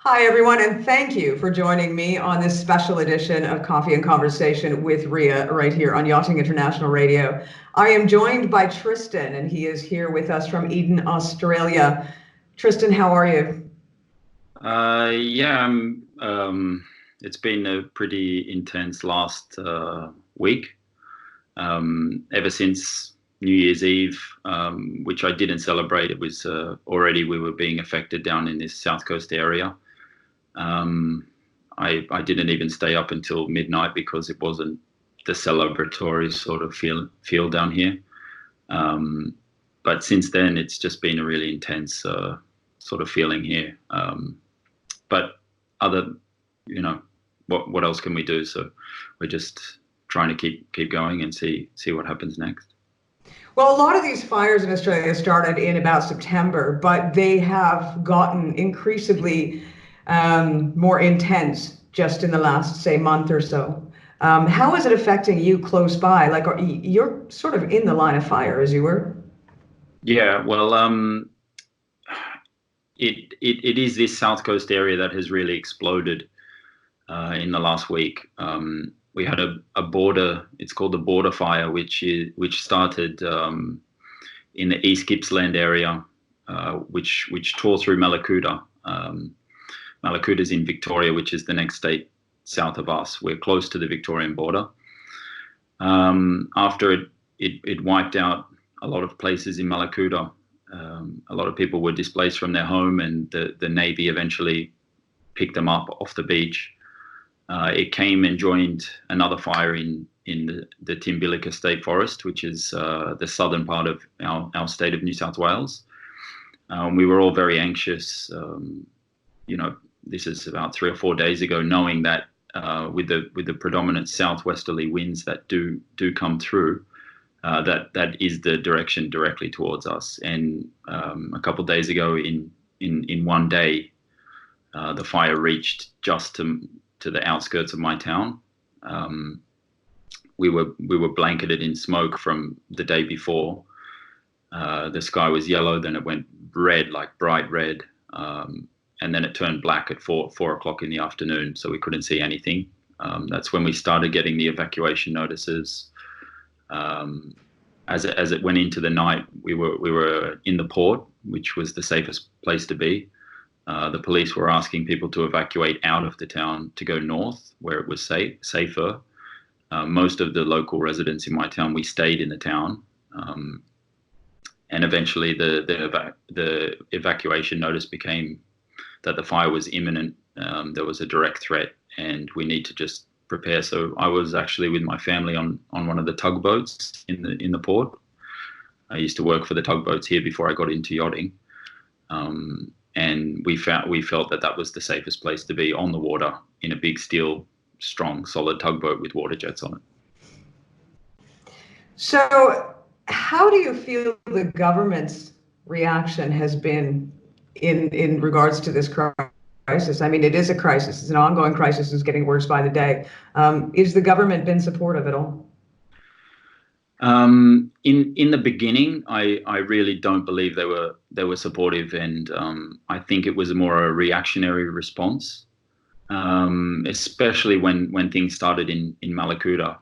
Hi, everyone, and thank you for joining me on this special edition of Coffee and Conversation with Ria right here on Yachting International Radio. I am joined by Tristan, and he is here with us from Eden, Australia. Tristan, how are you? Yeah, it's been a pretty intense last week. Ever since New Year's Eve, which I didn't celebrate, it was already we were being affected down in this South Coast area. I didn't even stay up until midnight because it wasn't the celebratory sort of feel down here. But since then, it's just been a really intense sort of feeling here. But other, what else can we do? So we're just trying to keep going and see what happens next. Well, a lot of these fires in Australia started in about September, but they have gotten increasingly more intense just in the last, say, month or so. How is it affecting you close by? Like, you're sort of in the line of fire, as you were. Yeah, well, it is this South Coast area that has really exploded in the last week. We had a border. It's called the border fire, which started in the East Gippsland area, which tore through Mallacoota. Mallacoota is in Victoria, which is the next state south of us. We're close to the Victorian border. After it wiped out a lot of places in Mallacoota. A lot of people were displaced from their home, and the Navy eventually picked them up off the beach. It came and joined another fire in the Timbilica State Forest, which is the southern part of our state of New South Wales. We were all very anxious. This is about 3 or 4 days ago, knowing that with the predominant southwesterly winds that do come through, that is the direction directly towards us. And a couple of days ago, in one day, the fire reached just to the outskirts of my town. We were blanketed in smoke from the day before. The sky was yellow, then it went red, like bright red, and then it turned black at 4 o'clock in the afternoon, so we couldn't see anything. That's when we started getting the evacuation notices. As it went into the night, we were in the port, which was the safest place to be. The police were asking people to evacuate out of the town to go north, where it was safer. Most of the local residents in my town, we stayed in the town, and eventually the evacuation notice became that the fire was imminent. There was a direct threat, and we need to just prepare. So I was actually with my family on one of the tugboats in the port. I used to work for the tugboats here before I got into yachting, and we felt that was the safest place to be, on the water in a big steel, strong, solid tugboat with water jets on it. So, how do you feel the government's reaction has been in regards to this crisis? I mean, it is a crisis. It's an ongoing crisis. It's getting worse by the day. Is the government been supportive at all? In the beginning, I really don't believe they were supportive, and I think it was more a reactionary response, especially when things started in Mallacoota,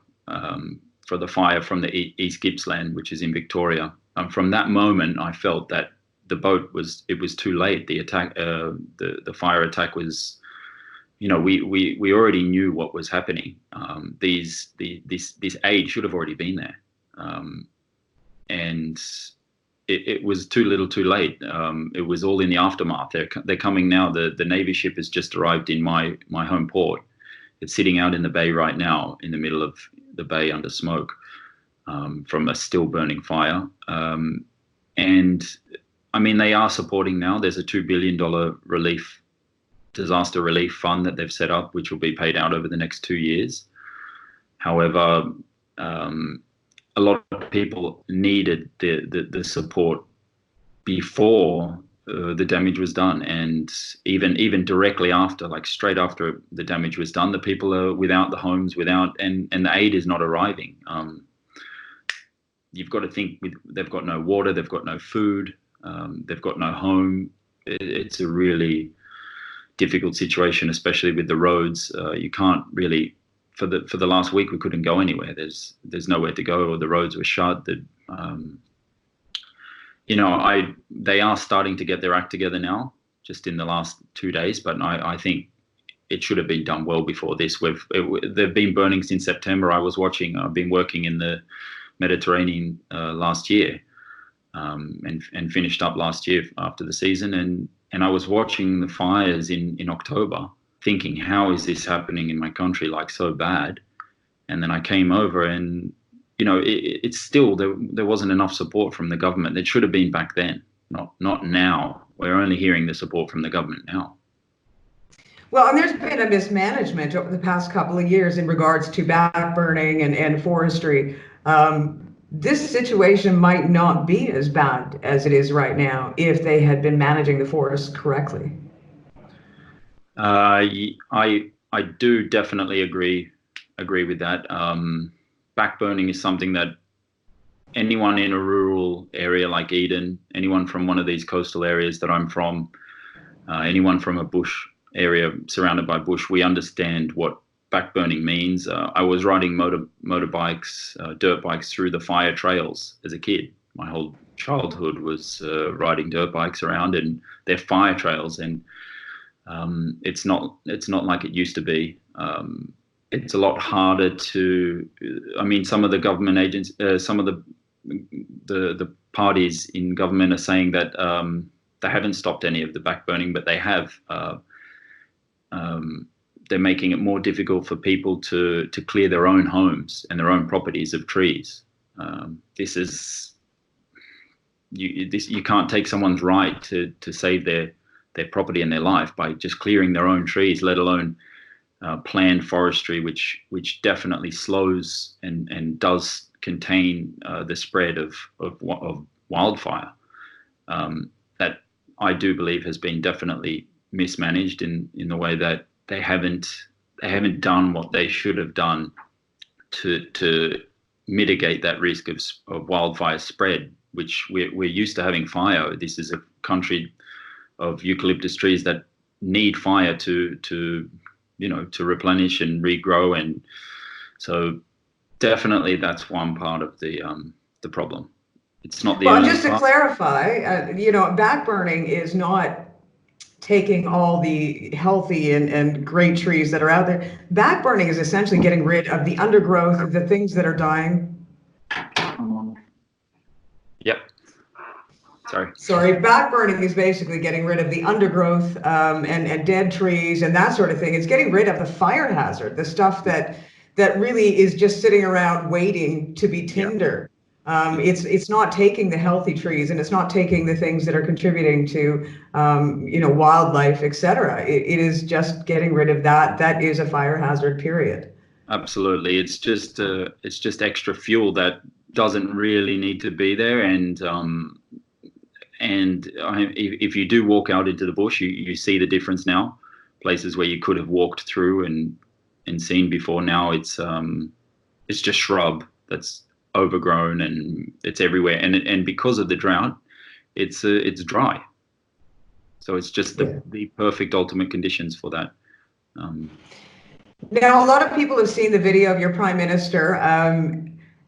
for the fire from the East Gippsland, which is in Victoria. From that moment, I felt that the boat was too late. The attack, the fire attack was, we already knew what was happening. This aid should have already been there, and it was too little, too late. It was all in the aftermath. They're coming now. The Navy ship has just arrived in my home port. It's sitting out in the bay right now, in the middle of the bay under smoke from a still burning fire. And I mean, they are supporting now. There's a $2 billion disaster relief fund that they've set up, which will be paid out over the next 2 years. However, a lot of people needed the support before the damage was done, and even directly after, like straight after the damage was done, the people are without the homes, and the aid is not arriving. You've got to think, they've got no water, they've got no food, they've got no home. It's a really difficult situation, especially with the roads. You can't really, for the last week, we couldn't go anywhere. There's nowhere to go, or the roads were shut. They are starting to get their act together now, just in the last 2 days. But I think it should have been done well before this. They've been burning since September. I've been working in the Mediterranean last year, and finished up last year after the season. And I was watching the fires in October, thinking, how is this happening in my country, like, so bad? And then I came over, and it's still, there wasn't enough support from the government. It should have been back then, not now. We're only hearing the support from the government now. Well, and there's been a mismanagement over the past couple of years in regards to backburning and forestry. This situation might not be as bad as it is right now if they had been managing the forests correctly. I do definitely agree with that. Backburning is something that anyone in a rural area like Eden, anyone from one of these coastal areas that I'm from, anyone from a bush area surrounded by bush, we understand what backburning means. I was riding motorbikes, dirt bikes through the fire trails as a kid. My whole childhood was riding dirt bikes around, and they're fire trails, and it's not like it used to be. It's a lot harder to. I mean, some of the government agents, some of the parties in government are saying that they haven't stopped any of the backburning, but they have. They're making it more difficult for people to clear their own homes and their own properties of trees. You can't take someone's right to save their property and their life by just clearing their own trees, let alone planned forestry, which definitely slows and does contain the spread of wildfire. That I do believe has been definitely mismanaged in the way that they haven't done what they should have done to mitigate that risk of wildfire spread, which we're used to having fire. This is a country of eucalyptus trees that need fire to replenish and regrow, and so definitely that's one part of the problem. It's not the only just to part. clarify, backburning is not taking all the healthy and great trees that are out there. Backburning is essentially getting rid of the undergrowth, the things that are dying. Yep. Sorry. Backburning is basically getting rid of the undergrowth and dead trees and that sort of thing. It's getting rid of the fire hazard, the stuff that really is just sitting around waiting to be tinder. It's not taking the healthy trees, and it's not taking the things that are contributing to wildlife, etc. It is just getting rid of that. That is a fire hazard, period. Absolutely. It's just extra fuel that doesn't really need to be there, and if you do walk out into the bush, you see the difference now. Places where you could have walked through and seen before, now it's just shrub that's overgrown, and it's everywhere. And because of the drought, it's dry. So it's just the perfect ultimate conditions for that. Now, a lot of people have seen the video of your Prime Minister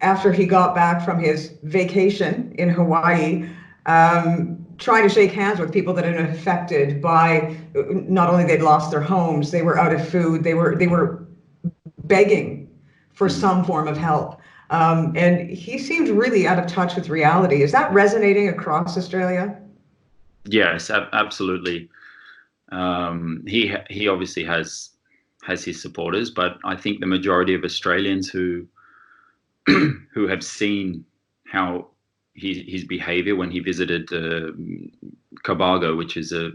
after he got back from his vacation in Hawaii, trying to shake hands with people that had been affected by, not only they'd lost their homes, they were out of food, they were begging for some form of help. And he seemed really out of touch with reality. Is that resonating across Australia? Yes, absolutely. He obviously has his supporters, but I think the majority of Australians who have seen how his behaviour when he visited Cobargo, which is a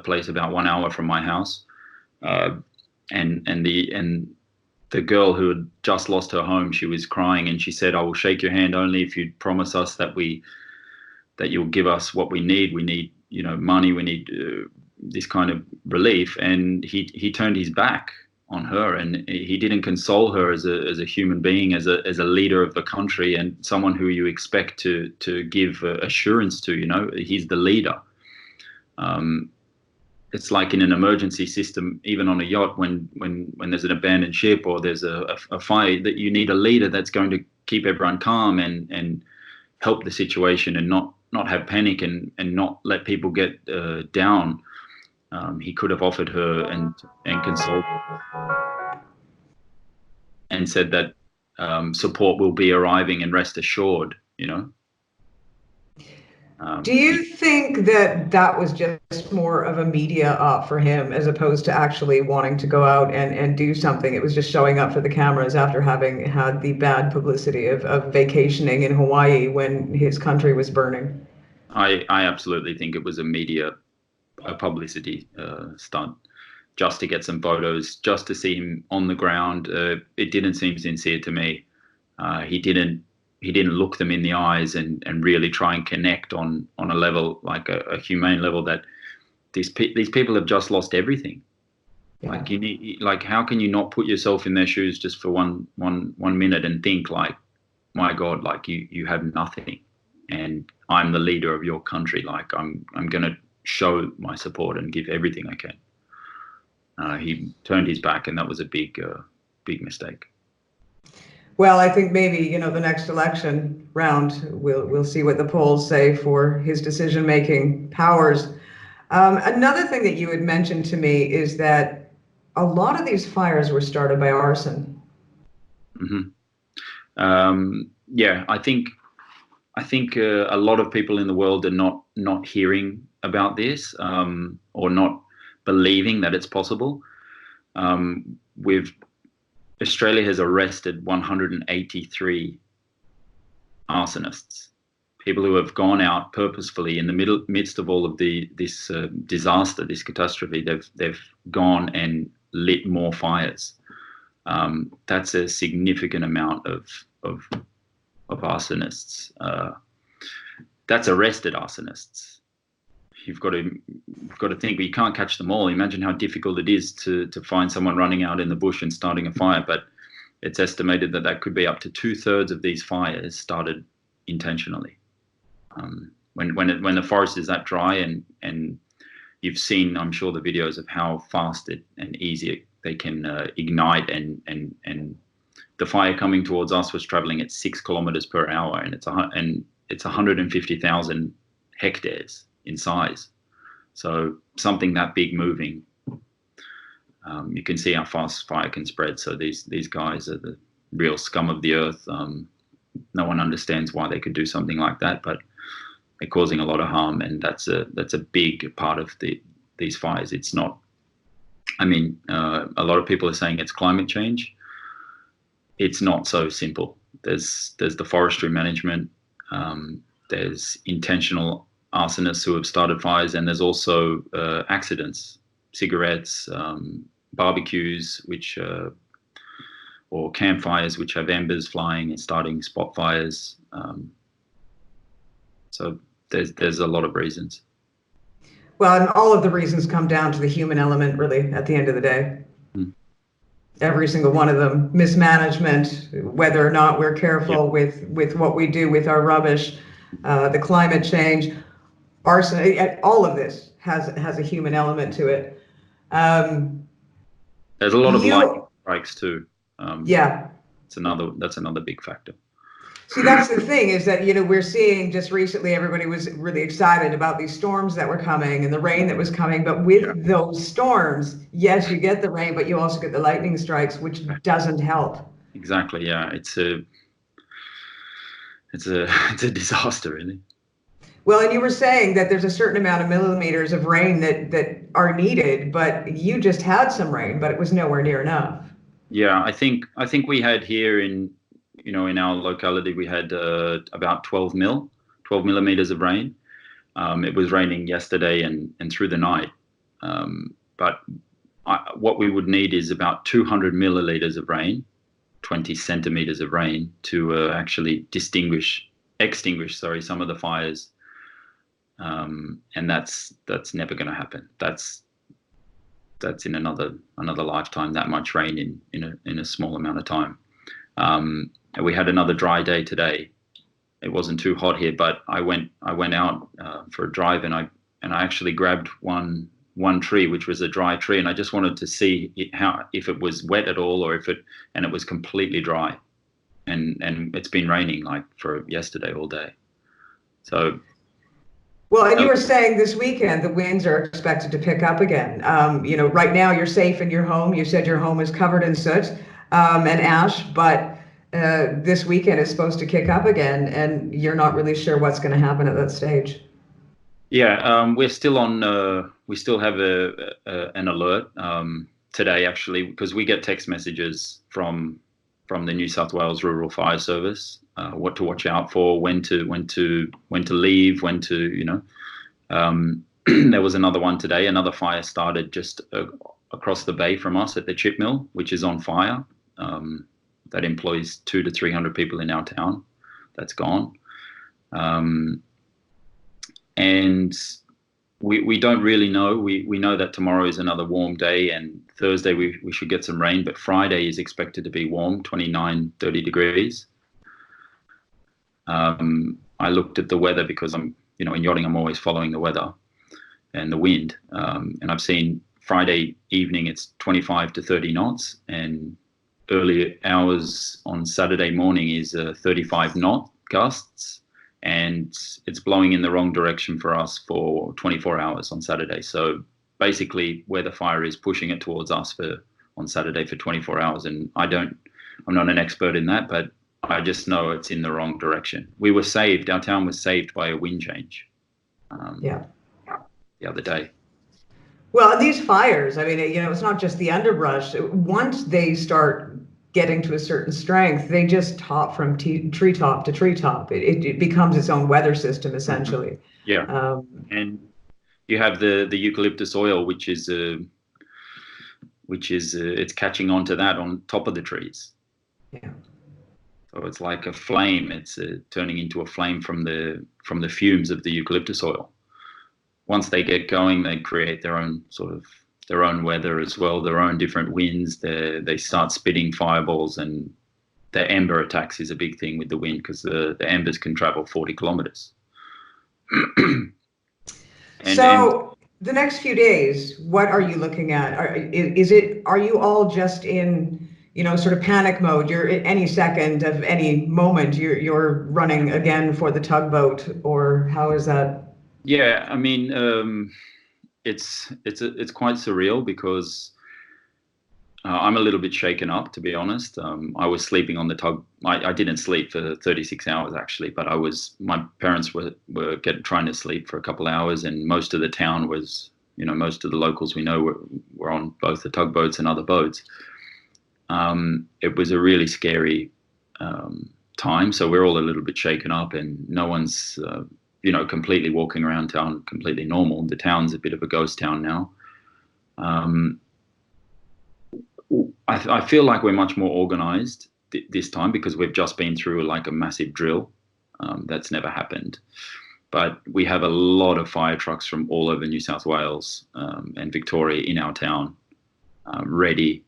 place about 1 hour from my house, and the girl who had just lost her home, she was crying, and she said, "I will shake your hand only if you promise us that you'll give us what we need. We need, money. We need this kind of relief." And he turned his back on her, and he didn't console her as a human being, as a leader of the country, and someone who you expect to give assurance to. He's the leader. it's like in an emergency system, even on a yacht, when there's an abandoned ship or there's a fire, that you need a leader that's going to keep everyone calm and help the situation and not have panic and not let people get down. He could have offered her and consoled and said that support will be arriving and rest assured, you know. Do you think that that was just more of a media op for him as opposed to actually wanting to go out and do something? It was just showing up for the cameras after having had the bad publicity of vacationing in Hawaii when his country was burning? I absolutely think it was a publicity stunt, just to get some photos, just to see him on the ground. It didn't seem sincere to me. He didn't look them in the eyes and really try and connect on a level, like a humane level, that these people have just lost everything. Yeah. Like you need, like, how can you not put yourself in their shoes just for one minute and think like, my God, like you have nothing, and I'm the leader of your country. Like I'm gonna show my support and give everything I can. He turned his back, and that was a big mistake. Well, I think maybe, the next election round, we'll see what the polls say for his decision-making powers. Another thing that you had mentioned to me is that a lot of these fires were started by arson. Mm-hmm. Yeah, I think a lot of people in the world are not hearing about this, or not believing that it's possible. Australia has arrested 183 arsonists, people who have gone out purposefully in the midst of all of this disaster, this catastrophe. They've gone and lit more fires. That's a significant amount of arsonists. That's arrested arsonists. You've got to think, you can't catch them all. Imagine how difficult it is to find someone running out in the bush and starting a fire. But it's estimated that could be up to 2/3 of these fires started intentionally. When the forest is that dry, and you've seen, I'm sure, the videos of how fast and easy they can ignite, and the fire coming towards us was traveling at 6 kilometers per hour, and it's 150,000 hectares in size. So something that big moving, you can see how fast fire can spread. So these guys are the real scum of the earth. No one understands why they could do something like that, but they're causing a lot of harm, and that's a big part of these fires. It's not, I mean, a lot of people are saying it's climate change. It's not so simple. There's the forestry management, there's intentional arsonists who have started fires, and there's also accidents, cigarettes, barbecues, which or campfires, which have embers flying and starting spot fires. So there's a lot of reasons. Well, and all of the reasons come down to the human element, really, at the end of the day. Every single one of them. Mismanagement, whether or not we're careful with what we do with our rubbish, the climate change, arson, all of this has a human element to it. There's a lot of lightning strikes too. Yeah. That's another big factor. See, that's the thing, is that, we're seeing just recently, everybody was really excited about these storms that were coming and the rain that was coming. But with those storms, yes, you get the rain, but you also get the lightning strikes, which doesn't help. Exactly. Yeah. It's a disaster, really. Well, and you were saying that there's a certain amount of millimeters of rain that are needed, but you just had some rain, but it was nowhere near enough. Yeah, I think we had here in our locality, we had about 12 millimeters of rain. It was raining yesterday and through the night. But what we would need is about 200 milliliters of rain, 20 centimeters of rain, to actually extinguish some of the fires. And that's never going to happen. That's in another lifetime, that much rain in a small amount of time. And we had another dry day today. It wasn't too hot here, but I went out for a drive, and I actually grabbed one one tree, which was a dry tree, and I just wanted to see if it was wet at all, or and it was completely dry, and it's been raining like for yesterday all day. So. Well, and you were saying this weekend the winds are expected to pick up again. Right now you're safe in your home. You said your home is covered in soot and ash, but this weekend is supposed to kick up again, and you're not really sure what's going to happen at that stage. Yeah, we're still on. We still have an alert today, actually, because we get text messages from the New South Wales Rural Fire Service, what to watch out for, when to leave, when to there was another one today. Another fire started just across the bay from us at the chip mill, which is on fire. That employs 200 to 300 people in our town. That's gone. And we don't really know. We know that tomorrow is another warm day, and Thursday we should get some rain, but Friday is expected to be warm, 29, 30 degrees. I looked at the weather because in yachting I'm always following the weather and the wind. And I've seen Friday evening it's 25 to 30 knots, and early hours on Saturday morning is 35 knot gusts. And it's blowing in the wrong direction for us for 24 hours on Saturday. So basically where the fire is pushing it towards us on Saturday for 24 hours. And I'm not an expert in that, but I just know it's in the wrong direction. We were saved, our town was saved by a wind change the other day. Well, and these fires, I mean, it's not just the underbrush. Once they start getting to a certain strength, they just hop from treetop to treetop. It becomes its own weather system, essentially. Yeah. And you have the eucalyptus oil, which is it's catching onto that on top of the trees. Yeah. So it's like a flame. It's turning into a flame from the fumes of the eucalyptus oil. Once they get going, they create their own weather as well, their own different winds. They start spitting fireballs, and the ember attacks is a big thing with the wind because the embers can travel 40 kilometers. The next few days, what are you looking at? Are you all just in, sort of panic mode? You're at any second of any moment, you're running again for the tugboat, or how is that? Yeah, I mean, it's quite surreal because I'm a little bit shaken up, to be honest. I was sleeping on the tug. I didn't sleep for 36 hours actually, but my parents were trying to sleep for a couple of hours, and most of the town was, most of the locals we know were on both the tugboats and other boats. It was a really scary time, so we're all a little bit shaken up, and no one's completely walking around town completely normal. The town's a bit of a ghost town now. I feel like we're much more organized this time because we've just been through like a massive drill. That's never happened. But we have a lot of fire trucks from all over New South Wales and Victoria in our town ready.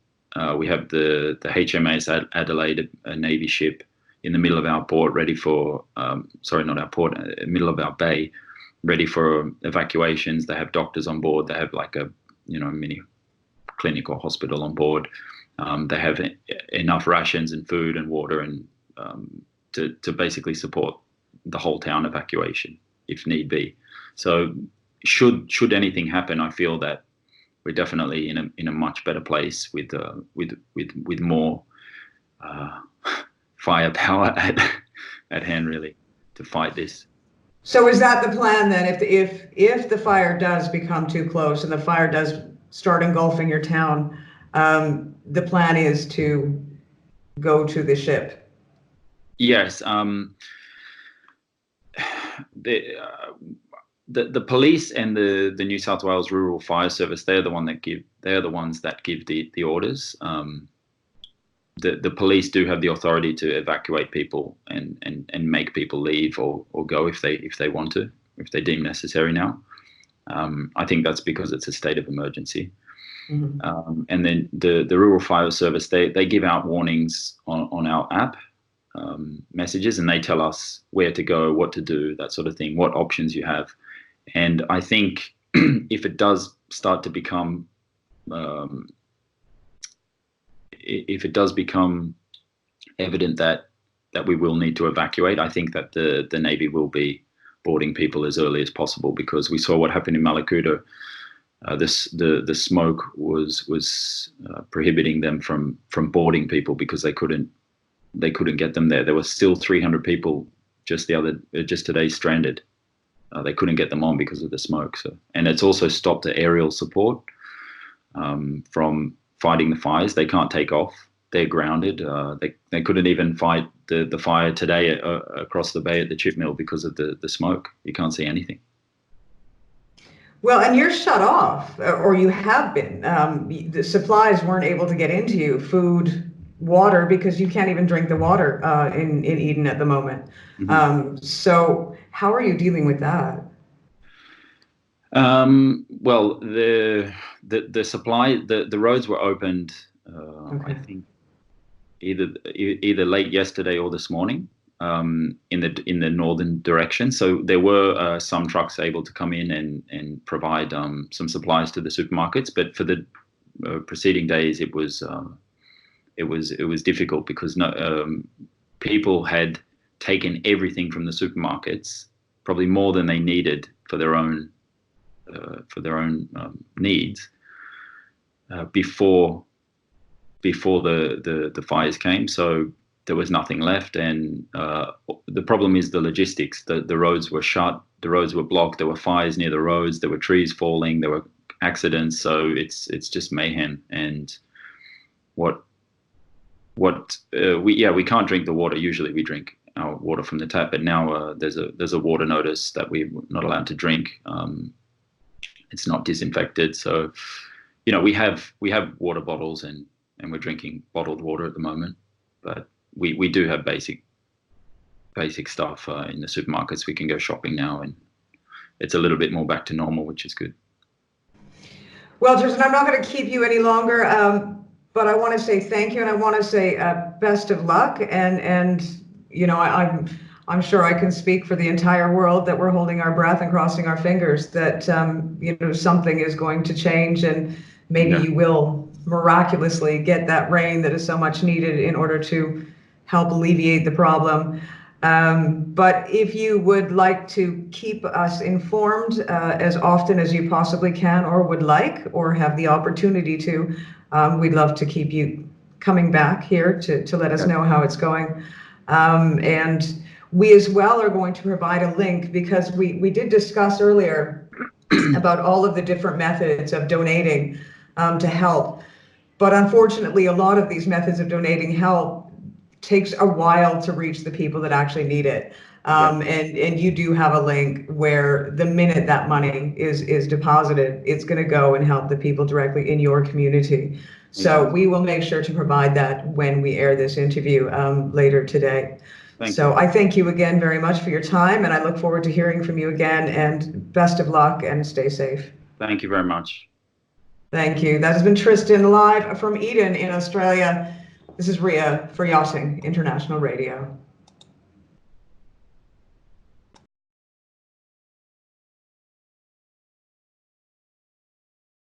We have the HMAS Adelaide, a Navy ship, in the middle of our port, ready for, not our port, middle of our bay, ready for evacuations. They have doctors on board. They have like a, mini clinic or hospital on board. They have enough rations and food and water and to basically support the whole town evacuation if need be. So should anything happen, I feel that we're definitely in a much better place with more firepower at hand, really, to fight this. So is that the plan then? If the fire does become too close and the fire does start engulfing your town, the plan is to go to the ship? Yes. The police and the New South Wales Rural Fire Service, they're the ones that give the orders. The police do have the authority to evacuate people and make people leave or go if they want to, if they deem necessary now. I think that's because it's a state of emergency. Mm-hmm. And then the Rural Fire Service, they give out warnings on our app, messages, and they tell us where to go, what to do, that sort of thing, what options you have. And I think if it does start to become, if it does become evident that we will need to evacuate, I think that the Navy will be boarding people as early as possible, because we saw what happened in Malakuta. The smoke was prohibiting them from boarding people because they couldn't get them there. There were still 300 people just today stranded. They couldn't get them on because of the smoke. So, and it's also stopped the aerial support from fighting the fires. They can't take off. They're grounded. They couldn't even fight the fire today across the bay at the chip mill because of the smoke. You can't see anything. Well, and you're shut off, or you have been. The supplies weren't able to get into you, food, water, because you can't even drink the water in Eden at the moment. Mm-hmm. So how are you dealing with that? Well, the supply, the roads were opened, okay. I think either late yesterday or this morning, in the northern direction. So there were some trucks able to come in and provide some supplies to the supermarkets, but for the preceding days it was difficult because people had taken everything from the supermarkets, probably more than they needed for their own needs before the fires came. So there was nothing left, and the problem is the logistics. The roads were shut, the roads were blocked, there were fires near the roads, there were trees falling, there were accidents. So it's just mayhem. And we can't drink the water. Usually we drink our water from the tap, but now there's a water notice that we're not allowed to drink. It's not disinfected, so we have water bottles and we're drinking bottled water at the moment. But we do have basic stuff in the supermarkets. We can go shopping now, and it's a little bit more back to normal, which is good. Well, Tristan, I'm not going to keep you any longer, but I want to say thank you, and I want to say best of luck. And I'm sure I can speak for the entire world that we're holding our breath and crossing our fingers that something is going to change, and maybe you will miraculously get that rain that is so much needed in order to help alleviate the problem. But if you would like to keep us informed as often as you possibly can or would like, or have the opportunity to, we'd love to keep you coming back here to let us know how it's going. And we as well are going to provide a link, because we did discuss earlier about all of the different methods of donating to help. But unfortunately, a lot of these methods of donating help takes a while to reach the people that actually need it. And you do have a link where the minute that money is deposited, it's going to go and help the people directly in your community. So we will make sure to provide that when we air this interview later today. So I thank you again very much for your time, and I look forward to hearing from you again, and best of luck and stay safe. Thank you very much. Thank you. That has been Tristan live from Eden in Australia. This is Ria for Yachting International Radio.